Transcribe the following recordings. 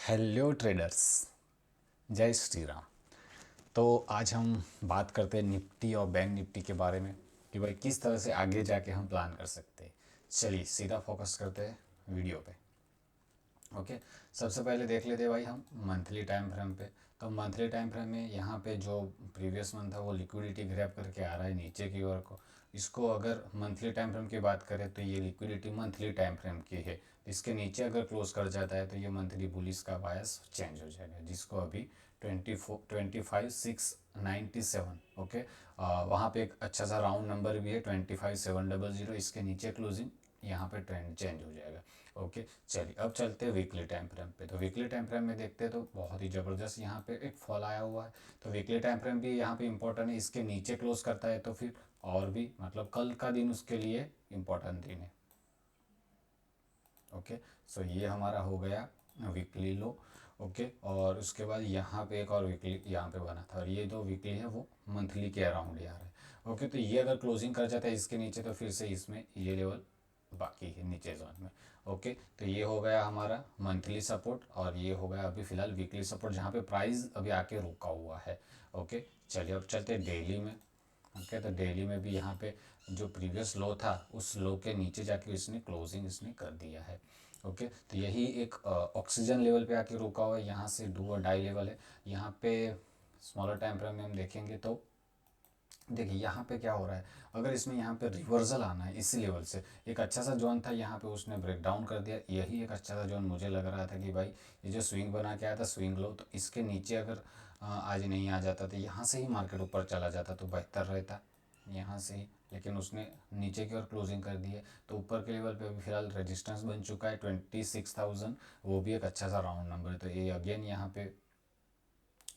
Hello traders, जय श्री राम। तो आज हम बात करते हैं निफ्टी और बैंक निफ्टी के बारे में कि भाई किस तरह से आगे जाके हम प्लान कर सकते हैं। चलिए सीधा फोकस करते हैं वीडियो पे। ओके, सबसे पहले देख लेते हैं भाई हम मंथली टाइम फ्रेम पे। तो मंथली टाइम फ्रेम में यहाँ पे जो प्रीवियस मंथ था वो लिक्विडिटी ग्रैब करके आ रहा है नीचे की ओर को। इसको अगर मंथली टाइम फ्रेम की बात करें तो ये लिक्विडिटी मंथली टाइम फ्रेम की है। इसके नीचे अगर क्लोज कर जाता है तो ये मंथली बुलिस का बायस चेंज हो जाएगा, जिसको अभी 25,697। ओके, वहाँ पे एक अच्छा सा राउंड नंबर भी है 25,700। इसके नीचे क्लोजिंग यहाँ पे ट्रेंड चेंज हो जाएगा। ओके, चलिए अब चलते हैं वीकली टाइम फ्रेम पे। तो वीकली टाइम फ्रेम में देखते हैं तो बहुत ही ज़बरदस्त यहाँ पे एक फॉल आया हुआ है। तो वीकली टाइम फ्रेम भी यहाँ पे इंपॉर्टेंट है। इसके नीचे क्लोज करता है तो फिर और भी मतलब कल का दिन उसके लिए इम्पोर्टेंट दिन है। ओके, सो ये हमारा हो गया वीकली लो। ओके, और उसके बाद यहाँ पे एक और वीकली यहाँ पे बना था, और ये जो वीकली है वो मंथली के अराउंड ही आ रहा है। ओके, तो ये अगर क्लोजिंग कर जाता है इसके नीचे तो फिर से इसमें ये लेवल बाकी है नीचे जोन में। ओके, तो ये हो गया हमारा मंथली सपोर्ट, और ये हो गया अभी फिलहाल वीकली सपोर्ट जहाँ पे प्राइस अभी आके रुका हुआ है। ओके, चलिए अब चलते हैं डेली में। ओके, तो डेली में भी यहाँ पे जो प्रीवियस लो था उस लो के नीचे जाके इसने क्लोजिंग इसने कर दिया है। ओके, तो यही एक ऑक्सीजन लेवल पे आके रुका हुआ है। यहाँ से डू और डाई लेवल है। यहाँ पे स्मॉलर टाइम फ्रेम में हम देखेंगे तो देखिए यहाँ पे क्या हो रहा है। अगर इसमें यहाँ पे रिवर्सल आना है इसी लेवल से, एक अच्छा सा जोन था यहाँ पे उसने ब्रेक डाउन कर दिया। यही एक अच्छा सा जोन मुझे लग रहा था कि भाई ये जो स्विंग बना के आया था स्विंग लो, तो इसके नीचे अगर आज नहीं आ जाता तो यहाँ से ही मार्केट ऊपर चला जाता तो बेहतर रहता यहाँ से ही। लेकिन उसने नीचे की ओर क्लोजिंग कर दी है। तो ऊपर के लेवल पे अभी फिलहाल रेजिस्टेंस बन चुका है 26,000। वो भी एक अच्छा सा राउंड नंबर है। तो ये अगेन यहाँ पे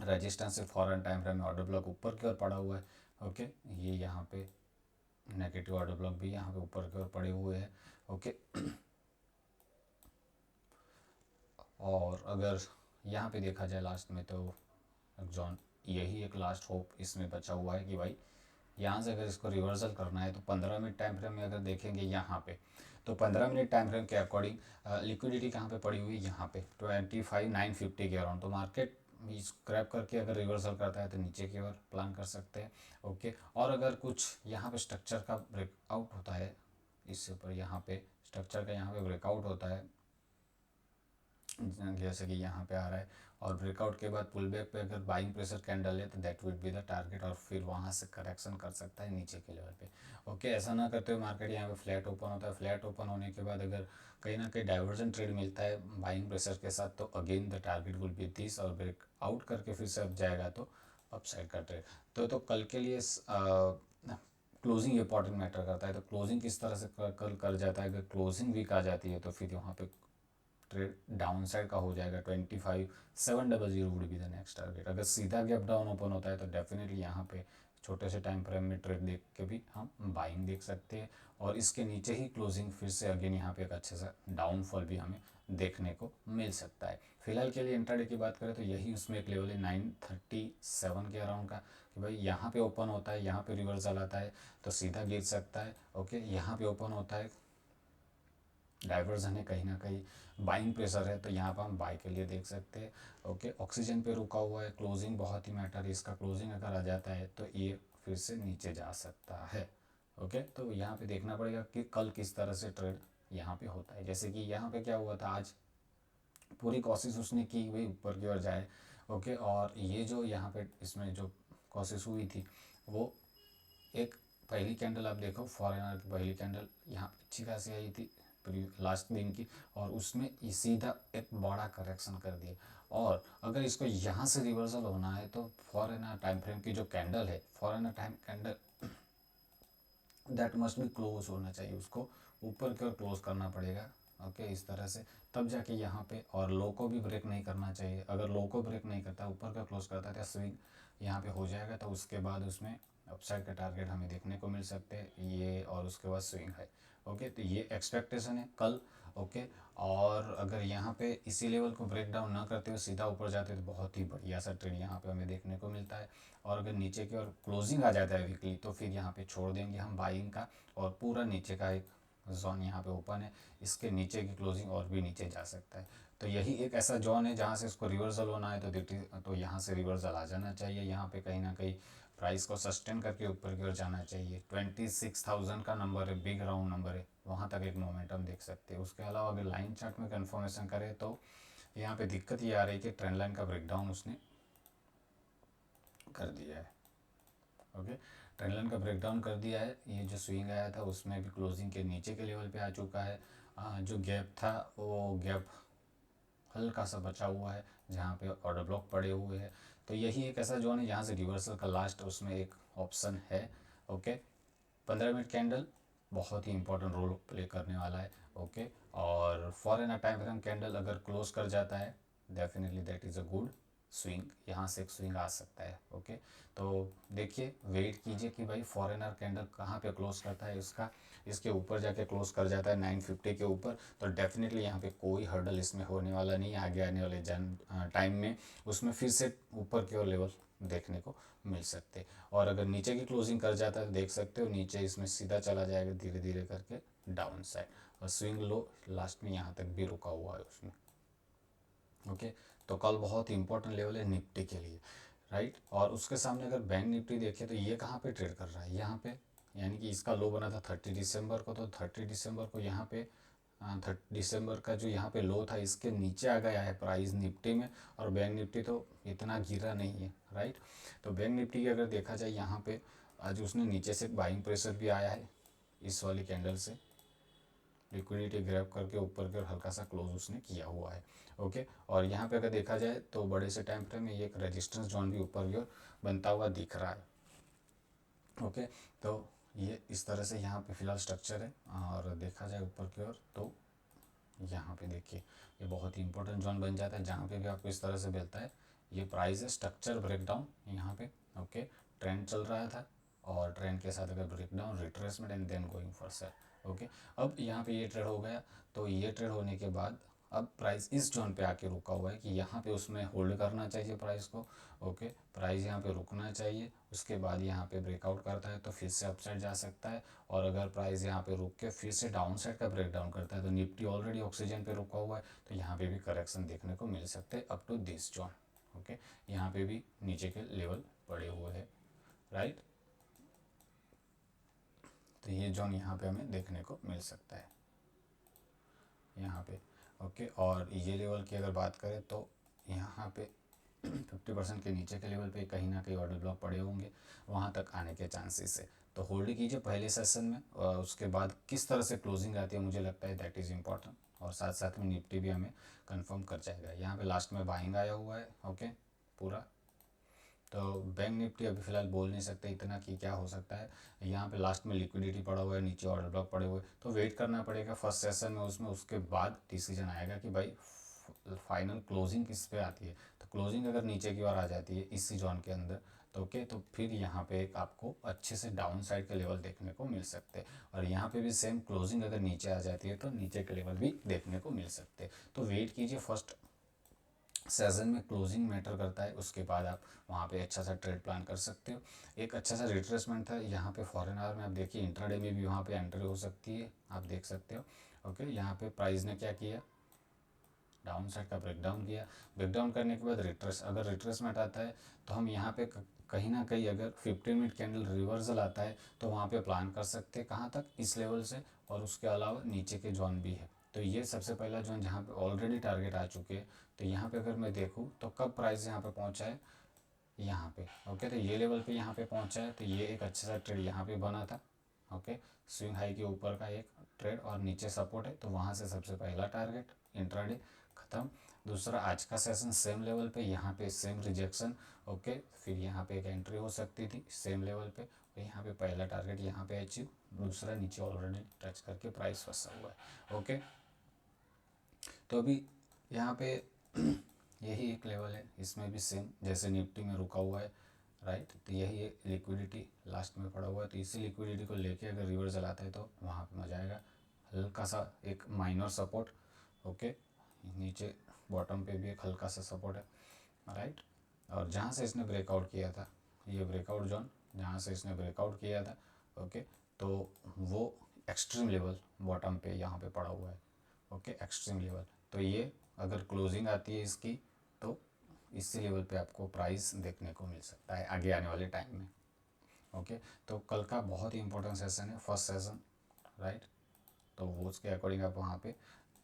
रेजिस्टेंस से फॉरन टाइम फ्रेम में ऑर्डर ब्लॉक ऊपर की ओर पड़ा हुआ है। ओके, ये यहाँ पे नेगेटिव ऑर्डर ब्लॉक भी यहाँ पे ऊपर की ओर पड़े हुए हैं। ओके, और अगर यहाँ पे देखा जाए लास्ट में तो जॉन यही एक लास्ट होप इसमें बचा हुआ है कि भाई यहाँ से अगर इसको रिवर्सल करना है तो 15 मिनट टाइम फ्रेम में अगर देखेंगे यहाँ पे, तो 15 मिनट टाइम फ्रेम के अकॉर्डिंग लिक्विडिटी कहाँ पे पड़ी हुई है, यहाँ पे 25,950 के अराउंड। तो मार्केट स्क्रैप करके अगर रिवर्सल करता है तो नीचे की ओर प्लान कर सकते हैं। ओके, और अगर कुछ यहाँ पे स्ट्रक्चर का ब्रेकआउट होता है, इससे ऊपर यहाँ पे स्ट्रक्चर का यहाँ पे ब्रेकआउट होता है जैसे कि यहाँ पे आ रहा है, और ब्रेकआउट के बाद पुल बैक पे अगर बाइंग प्रेशर कैंडल है तो that would be the target, और फिर वहाँ से करेक्शन कर सकता है नीचे के लेवल पे। ओके, ऐसा ना करते हुए मार्केट यहाँ पे फ्लैट ओपन होता है। फ्लैट ओपन होने के बाद अगर कहीं ना कहीं डाइवर्जन ट्रेड मिलता है बाइंग प्रेशर के साथ तो again the target will be this, और ब्रेकआउट करके फिर से अब जाएगा तो अपसाइड का ट्रेड। तो कल के लिए क्लोजिंग इंपॉर्टेंट मैटर करता है। तो क्लोजिंग किस तरह से कल कर जाता है, अगर क्लोजिंग वीक आ जाती है तो फिर यहाँ पे ट्रेड डाउन साइड का हो जाएगा। 25,700 would be the next target. अगर सीधा गैप डाउन ओपन होता है तो डेफिनेटली यहाँ पे छोटे से टाइम फ्रेम में ट्रेड देख के भी हम बाइंग देख सकते हैं, और इसके नीचे ही क्लोजिंग फिर से अगेन यहाँ पे एक अच्छा सा डाउनफॉल भी हमें देखने को मिल सकता है। फिलहाल के लिए इंट्राडे की बात करें तो यही उसमें एक लेवल है 937 के अराउंड का, कि भाई यहाँ पे ओपन होता है, यहाँ पे रिवर्सल आता है तो सीधा गिर सकता है। ओके, यहाँ पे ओपन होता है, डाइवर्जन है कहीं ना कहीं, बाइंग प्रेशर है, तो यहाँ पर हम बाई के लिए देख सकते हैं। ओके, ऑक्सीजन पे रुका हुआ है, क्लोजिंग बहुत ही मैटर है। इसका क्लोजिंग अगर आ जाता है तो ये फिर से नीचे जा सकता है। ओके, तो यहाँ पे देखना पड़ेगा कि कल किस तरह से ट्रेड यहाँ पे होता है। जैसे कि यहाँ पे क्या हुआ था, आज पूरी कोशिश उसने की भाई ऊपर की ओर जाए। ओके, और ये जो यहाँ पे इसमें जो कोशिश हुई थी वो एक पहली कैंडल आप देखो फॉरेनर की पहली कैंडल यहाँ पे अच्छी खासी आई थी लास्ट दिन की, और उसमें सीधा एक बड़ा करेक्शन कर दिया। और अगर इसको यहाँ से रिवर्सल होना है तो फॉरेनर टाइम फ्रेम की जो कैंडल है, foreigner time candle that must be close होना चाहिए, उसको ऊपर की ओर क्लोज करना पड़ेगा। ओके, इस तरह से तब जाके यहाँ पे, और लो को भी ब्रेक नहीं करना चाहिए। अगर लो को ब्रेक नहीं करता ऊपर का क्लोज करता है तो स्विंग यहाँ पे हो जाएगा, तो उसके बाद उसमें अपसाइड का टारगेट हमें देखने को मिल सकते हैं ये, और उसके बाद स्विंग है। ओके, तो ये एक्सपेक्टेशन है कल। ओके, और अगर यहाँ पे इसी लेवल को ब्रेक डाउन ना करते हुए सीधा ऊपर जाते तो बहुत ही बढ़िया सा ट्रेड यहाँ पे हमें देखने को मिलता है। और अगर नीचे की ओर क्लोजिंग आ जाता है वीकली तो फिर यहाँ पे छोड़ देंगे हम बाइंग का, और पूरा नीचे का एक जोन यहाँ पे ओपन है, इसके नीचे की क्लोजिंग और भी नीचे जा सकता है। तो यही एक ऐसा जोन है जहाँ से इसको रिवर्सल होना है, तो यहाँ से रिवर्सल आ जाना चाहिए, यहाँ पे कहीं ना कहीं प्राइस को सस्टेन करके ऊपर की ओर जाना चाहिए। 26,000 का नंबर है, बिग राउंड नंबर है, वहाँ तक एक मोमेंटम देख सकते हैं। उसके अलावा अगर लाइन चार्ट में कन्फर्मेशन करें तो यहाँ पे दिक्कत ये आ रही है कि ट्रेंड लाइन का ब्रेकडाउन उसने कर दिया है। ओके, ट्रेंड लाइन का ब्रेकडाउन कर दिया है। ये जो स्विंग आया था उसमें भी क्लोजिंग के नीचे के लेवल पे आ चुका है। जो गैप था वो गैप हल्का सा बचा हुआ है जहाँ पे ऑर्डर ब्लॉक पड़े हुए हैं। तो यही एक ऐसा जोन है जहाँ से रिवर्सल का लास्ट उसमें एक ऑप्शन है। ओके, 15 मिनट कैंडल बहुत ही इंपॉर्टेंट रोल प्ले करने वाला है। ओके, और for an time frame candle अगर क्लोज कर जाता है definitely that is a good swing, यहाँ से एक स्विंग आ सकता है। ओके, तो देखिए वेट कीजिए कि भाई फॉरेनर कैंडल कहाँ पे क्लोज करता है, इसका इसके ऊपर जाके क्लोज कर जाता है 950 के ऊपर, तो डेफिनेटली यहाँ पे कोई हर्डल इसमें होने वाला नहीं है। आगे आने वाले टाइम में उसमें फिर से ऊपर की ओर लेवल देखने को मिल सकते। और अगर नीचे की क्लोजिंग कर जाता है तो देख सकते हो नीचे इसमें सीधा चला जाएगा धीरे धीरे करके डाउन साइड, और स्विंग लो लास्ट में यहाँ तक भी रुका हुआ है उसमें। ओके, तो कल बहुत इंपॉर्टेंट लेवल है निफ्टी के लिए, राइट। और उसके सामने अगर बैंक निफ्टी देखे तो ये कहाँ पे ट्रेड कर रहा है, यहाँ पे, यानी कि इसका लो बना था 30 दिसंबर को, तो 30 दिसंबर को यहाँ पे 30 दिसंबर का जो यहाँ पे लो था इसके नीचे आ गया है प्राइस निफ्टी में, और बैंक निफ्टी तो इतना गिरा नहीं है, राइट। तो बैंक निफ्टी की अगर देखा जाए यहाँ पे आज उसने नीचे से बाइंग प्रेशर भी आया है इस वाली कैंडल से, लिक्विडिटी ग्रैब करके ऊपर की ओर हल्का सा क्लोज उसने किया हुआ है। ओके, और यहाँ पे अगर देखा जाए तो बड़े से टाइम फ्रेम में ये एक रेजिस्टेंस जोन भी ऊपर की ओर बनता हुआ दिख रहा है। ओके, तो ये इस तरह से यहाँ पे फिलहाल स्ट्रक्चर है। और देखा जाए ऊपर की ओर तो यहाँ पे देखिए ये बहुत ही इंपॉर्टेंट जोन बन जाता है जहाँ पे भी आपको इस तरह से मिलता है। ये प्राइस है स्ट्रक्चर ब्रेकडाउन यहाँ पे। ओके, ट्रेंड चल रहा था और ट्रेंड के साथ अगर breakdown retracement and then going for sell. Okay, अब यहाँ पे ये ट्रेड हो गया, तो ये ट्रेड होने के बाद अब प्राइस इस जोन पे आके रुका हुआ है कि यहाँ पे उसमें होल्ड करना चाहिए प्राइस को। ओके, प्राइस यहाँ पे रुकना चाहिए, उसके बाद यहाँ पे ब्रेकआउट करता है तो फिर से अपसाइड जा सकता है। और अगर प्राइस यहाँ पे रुक के फिर से डाउन साइड का ब्रेकडाउन करता है तो निफ्टी ऑलरेडी ऑक्सीजन पे रुका हुआ है, तो यहाँ पे भी करेक्शन देखने को मिल सकते हैं up to this zone. Okay, यहाँ पे भी नीचे के लेवल पड़े हुए हैं, राइट। तो ये जोन यहाँ पे हमें देखने को मिल सकता है यहाँ पे। ओके, और ये लेवल की अगर बात करें तो यहाँ पे 50% के नीचे के लेवल पे कहीं ना कहीं ऑर्डर ब्लॉक पड़े होंगे, वहाँ तक आने के चांसेस है। तो होल्ड कीजिए पहले सेशन में, और उसके बाद किस तरह से क्लोजिंग आती है मुझे लगता है दैट इज़ इम्पॉर्टेंट। और साथ साथ में निफ्टी भी हमें कंफर्म कर जाएगा। यहाँ पे लास्ट में बाइंग आया हुआ है। ओके, पूरा तो बैंक निफ्टी अभी फ़िलहाल बोल नहीं सकते इतना कि क्या हो सकता है। यहाँ पे लास्ट में लिक्विडिटी पड़ा हुआ है, नीचे ऑर्डर ब्लॉक पड़े हुए, तो वेट करना पड़ेगा फर्स्ट सेशन में उसमें, उसके बाद डिसीजन आएगा कि भाई फाइनल क्लोजिंग किस पे आती है। तो क्लोजिंग अगर नीचे की ओर आ जाती है इसी जोन के अंदर तो ओके, तो फिर यहाँ पे एक आपको अच्छे से डाउन साइड के लेवल देखने को मिल सकते हैं। और यहाँ पे भी सेम क्लोजिंग अगर नीचे आ जाती है तो नीचे के लेवल भी देखने को मिल सकते हैं। तो वेट कीजिए फर्स्ट सेशन में क्लोजिंग मैटर करता है, उसके बाद आप वहाँ पे अच्छा सा ट्रेड प्लान कर सकते हो। एक अच्छा सा रिट्रेसमेंट था यहाँ पे फॉरेन आवर में, आप देखिए इंट्राडे में भी वहाँ पे एंट्री हो सकती है, आप देख सकते हो। ओके, यहाँ पे प्राइस ने क्या किया, डाउन साइड का ब्रेकडाउन किया। ब्रेकडाउन करने के बाद रिट्रेस, अगर रिट्रेसमेंट आता है तो हम यहाँ पे कहीं ना कहीं अगर 15 मिनट कैंडल रिवर्सल आता है तो वहाँ पे प्लान कर सकते हैं कहाँ तक, इस लेवल से। और उसके अलावा नीचे के जोन भी है, तो ये सबसे पहला जोन जहाँ पे ऑलरेडी टारगेट आ चुके हैं। तो यहाँ पे अगर मैं देखूँ तो कब प्राइस यहाँ पे पहुँचा है, यहाँ पे। ओके, तो ये लेवल पे यहाँ पे पहुँचा है, तो ये एक अच्छा सा ट्रेड यहाँ पे बना था। ओके, स्विंग हाई के ऊपर का एक ट्रेड और नीचे सपोर्ट है, तो वहाँ से सबसे पहला टारगेट इंट्राडे ख़त्म। दूसरा आज का सेशन सेम लेवल पे, यहाँ पे सेम रिजेक्शन। ओके, फिर यहाँ पे एक एंट्री हो सकती थी सेम लेवल पे, और यहाँ पे पहला टारगेट यहाँ पे अचीव, दूसरा नीचे ऑलरेडी टच करके प्राइस फंसा हुआ है। ओके, तो अभी यहाँ पे यही एक लेवल है, इसमें भी सेम जैसे निफ्टी में रुका हुआ है, राइट। तो यही है लिक्विडिटी लास्ट में पड़ा हुआ है, तो इसी लिक्विडिटी को लेके अगर रिवर्सल आता है तो वहाँ पे मजा आएगा। हल्का सा एक माइनर सपोर्ट। ओके, नीचे बॉटम पे भी एक हल्का सा सपोर्ट है, राइट। और जहाँ से इसने ब्रेकआउट किया था, ये ब्रेकआउट जोन जहाँ से इसने ब्रेकआउट किया था, ओके, तो वो एक्सट्रीम लेवल बॉटम पे यहाँ पे पड़ा हुआ है। ओके, एक्सट्रीम लेवल, तो ये अगर क्लोजिंग आती है इसकी तो इसी लेवल पे आपको प्राइस देखने को मिल सकता है आगे आने वाले टाइम में। ओके, तो कल का बहुत ही इंपॉर्टेंट सेशन है, फर्स्ट सेशन, राइट। तो वो उसके अकॉर्डिंग आप वहाँ पे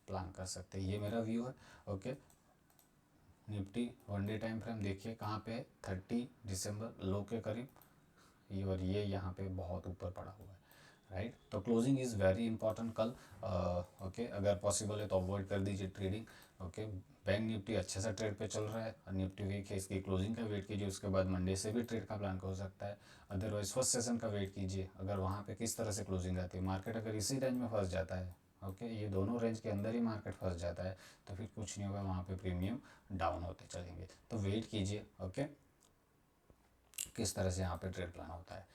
प्लान कर सकते हैं। ये मेरा व्यू है। Okay, Nifty 1 day time frame देखिए कहाँ पे है, 30 दिसंबर लो के करीब, ये और ये यहाँ पे बहुत ऊपर पड़ा हुआ है, राइट। तो क्लोजिंग इज़ वेरी इंपॉर्टेंट कल। ओके, अगर पॉसिबल है तो अवॉइड कर दीजिए ट्रेडिंग। ओके, बैंक निफ्टी अच्छे से ट्रेड पे चल रहा है और निफ्टी वीक है, इसकी क्लोजिंग का वेट कीजिए, उसके बाद मंडे से भी ट्रेड का प्लान हो सकता है। अदरवाइज फर्स्ट सेशन का वेट कीजिए, अगर वहाँ पे किस तरह से क्लोजिंग आती है, मार्केट अगर इसी रेंज में फंस जाता है, ओके, ये दोनों रेंज के अंदर ही मार्केट फंस जाता है, तो फिर कुछ नहीं होगा, वहाँ पे प्रीमियम डाउन होते चलेंगे। तो वेट कीजिए, ओके, किस तरह से यहाँ पे ट्रेड प्लान होता है।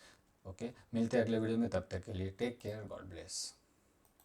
ओके, मिलते हैं अगले वीडियो में, तब तक के लिए टेक केयर, गॉड ब्लेस।